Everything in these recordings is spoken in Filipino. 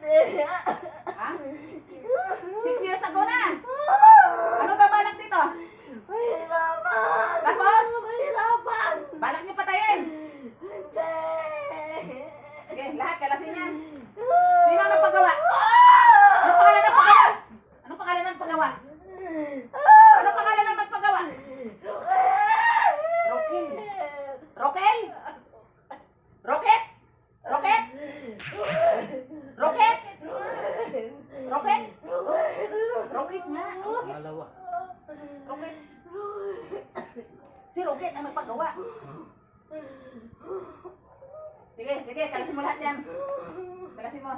Ha? 6 years ago na. Ano daw balak dito? Mahirapan! Tapos? Mahirapan! Balak niyo patayin. Hindi! Sige, lahat kalasin niya. Sino ang nagpagawa? Anong pangalan ng paggawa? Anong pangalan ng paggawa? Anong pangalan ng nagpagawa? Rokel. Rokel? Rocket? Rocket? Rocket? Rocket? Rocket nga. Dalawa. Rocket. Si Rocket ang nagpagawa. Sige, sige, kalasin mo lahat yan. Kalasin mo.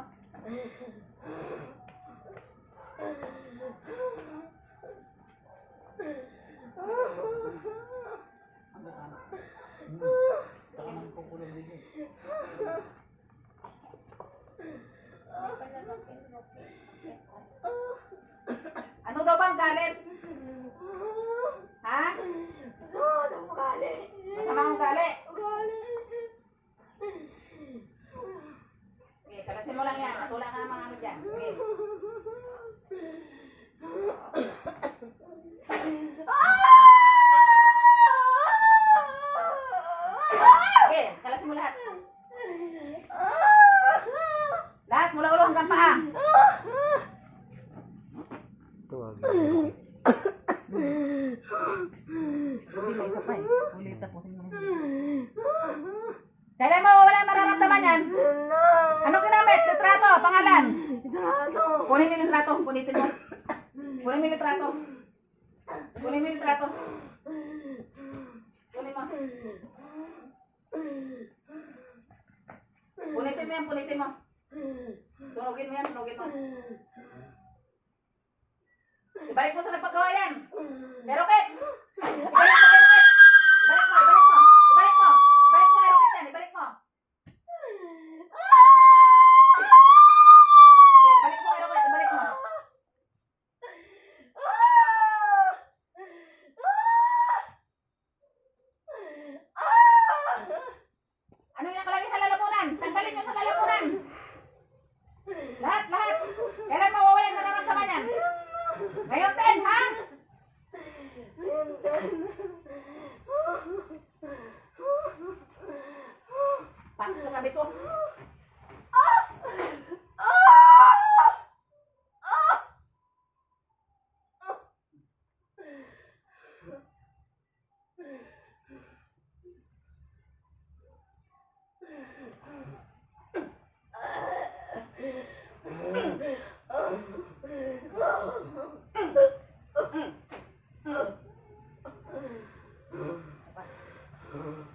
Taka nang kukulong din yun. Ano daw bang galit? Ha? Ano ugali? Masama ang galit. Ugali. Sige, kalasin mo lang yan. Katula ka ng mga ano dyan. Sige. Sige, kalasin mo lahat. Lahat, mula ulo hanggang paa. Tuwagin. Hindi ka isa pa eh. Ulit tapusin mo. Kailan mo walang nararamdaman yan? Ano ginamit? Litrato, pangalan. Litrato. Kunin mo yung litrato. Punitin mo. Kunin mo yung litrato. Kunin mo yung litrato. Kunin mo. Punitin mo yan, punitin mo. Sunugin mo yan, sunugin mo. Ibalik mo sa nagpagawa yan. Pero Rocket! Ibalik mo kay Rocket! Ibalik mo, ibalik mo. Ibalik mo. Ibalik mo kay Rocket yan, ibalik mo. Ibalik mo kay Rocket, ibalik mo. Ano yung nakalagay sa lalamunan? Tanggalin nyo sa lalamunan. Lahat, lahat. Kailan mawawala yung nararamdaman yan? Ngayon din, ha? Pasok sa gabi ko. Apa?